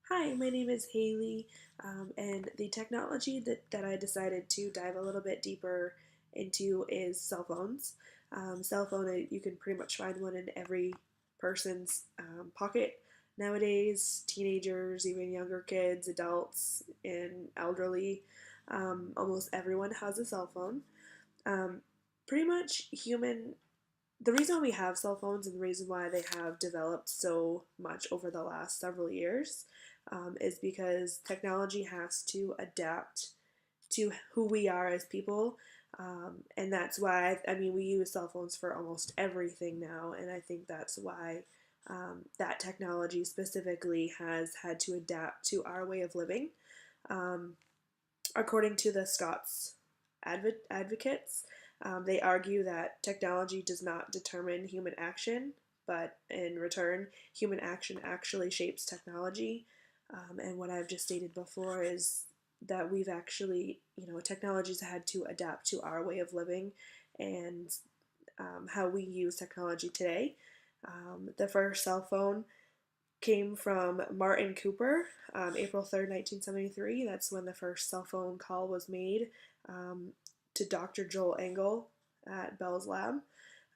Hi, my name is Haley, and the technology that I decided to dive a little bit deeper into is cell phones. Cell phone, you can pretty much find one in every person's pocket nowadays. Teenagers, even younger kids, adults, and elderly. Almost everyone has a cell phone. Um, Pretty much the reason we have cell phones and the reason why they have developed so much over the last several years is because technology has to adapt to who we are as people. And that's why, I mean, we use cell phones for almost everything now. And I think that's why that technology specifically has had to adapt to our way of living. Um, According to the Scots advocates, they argue that technology does not determine human action, but in return, human action actually shapes technology. And what I've just stated before is that we've actually, technology's had to adapt to our way of living and how we use technology today. The first cell phone came from Martin Cooper, April 3rd, 1973. That's when the first cell phone call was made um, to Dr. Joel Engel at Bell's Lab.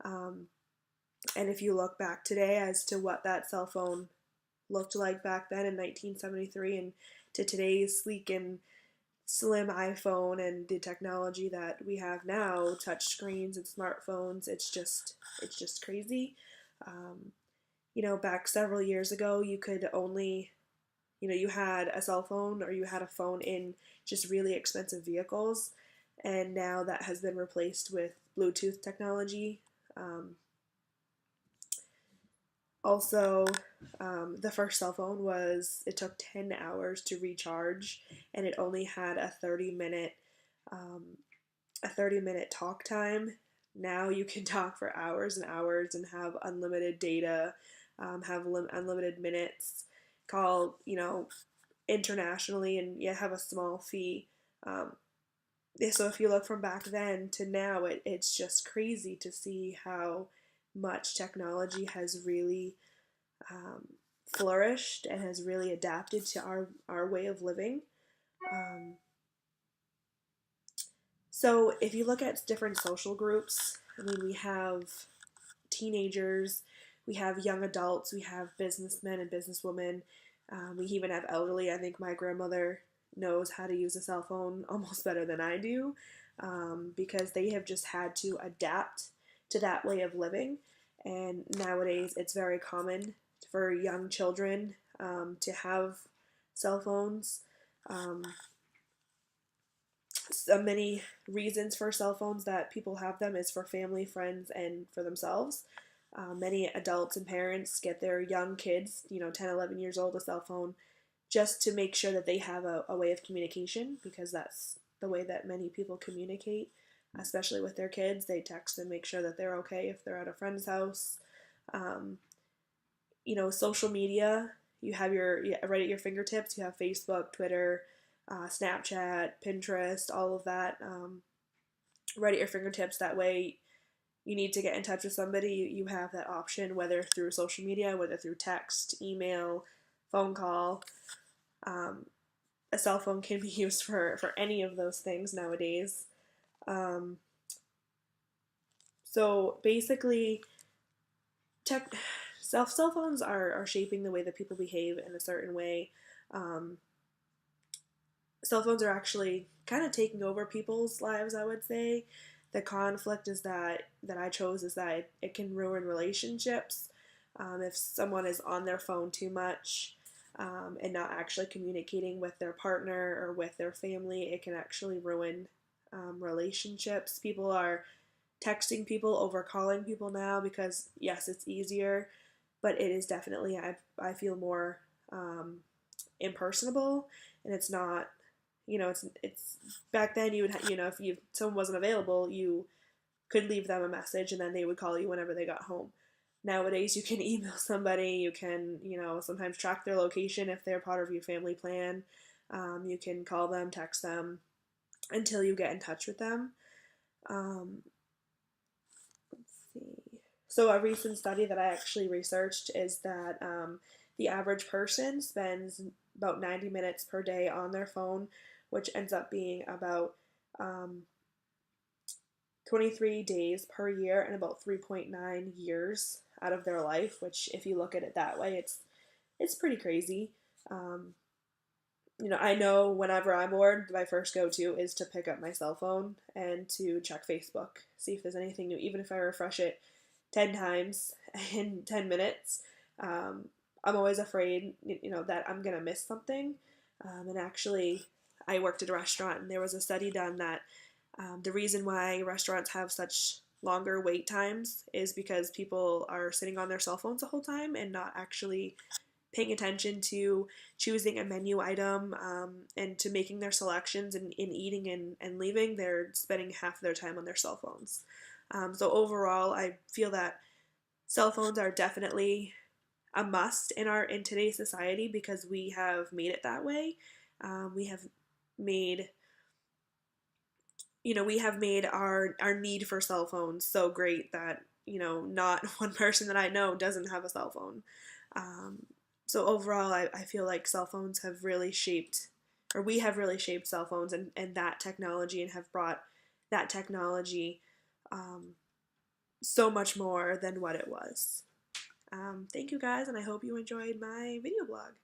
Um, and if you look back today as to what that cell phone looked like back then in 1973 and to today's sleek and slim iPhone and the technology that we have now, touch screens and smartphones, it's just crazy. Um, Back several years ago, you could only you had a cell phone or you had a phone in just really expensive vehicles, and now that has been replaced with Bluetooth technology. Um, Also, the first cell phone it took 10 hours to recharge, and it only had um, a 30-minute talk time. Now you can talk for hours and hours and have unlimited data, have unlimited minutes, call, internationally, and yet have a small fee. Um, so if you look from back then to now, it's just crazy to see how much technology has really um, flourished and has really adapted to our way of living. Um, so if you look at different social groups, I mean, we have teenagers, we have young adults, we have businessmen and businesswomen, we even have elderly. I think my grandmother knows how to use a cell phone almost better than I do because they have just had to adapt to that way of living. And nowadays, it's very common for young children to have cell phones. Um, so many reasons for cell phones that people have them is for family, friends, and for themselves. Many adults and parents get their young kids, 10, 11 years old, a cell phone just to make sure that they have a way of communication because that's the way that many people communicate, especially with their kids. They text and make sure that they're okay if they're at a friend's house. Um, Social media, you have right at your fingertips. You have Facebook, Twitter, Snapchat, Pinterest, all of that right at your fingertips. That way, you need to get in touch with somebody, you have that option, whether through social media, whether through text, email, phone call. Um, a cell phone can be used for any of those things nowadays. Um, so basically, tech, cell phones are shaping the way that people behave in a certain way. Um, Cell phones are actually kind of taking over people's lives, I would say. The conflict is that I chose is that it can ruin relationships if someone is on their phone too much and not actually communicating with their partner or with their family. It can actually ruin relationships. People are texting people over calling people now because yes, it's easier, but it is definitely I feel more um, impersonable, and it's not. It's back then you would if someone wasn't available, you could leave them a message and then they would call you whenever they got home. Nowadays, you can email somebody. You can sometimes track their location if they're part of your family plan. You can call them, text them until you get in touch with them. Um, let's see. So a recent study that I actually researched is that the average person spends about 90 minutes per day on their phone, which ends up being about 23 days per year and about 3.9 years out of their life, which if you look at it that way, it's pretty crazy. Um, I know whenever I'm bored, my first go to is to pick up my cell phone and to check Facebook, see if there's anything new, even if I refresh it 10 times in 10 minutes. Um, I'm always afraid, that I'm going to miss something. And actually, I worked at a restaurant and there was a study done that the reason why restaurants have such longer wait times is because people are sitting on their cell phones the whole time and not actually paying attention to choosing a menu item and to making their selections and in eating and leaving. They're spending half of their time on their cell phones. So overall, I feel that cell phones are definitely a must in today's society because we have made it that way. We have made we have made our need for cell phones so great that not one person that I know doesn't have a cell phone. Um, so overall, I feel like cell phones have really shaped, or we have really shaped cell phones and that technology and have brought that technology um, so much more than what it was. Thank you guys, and I hope you enjoyed my video blog.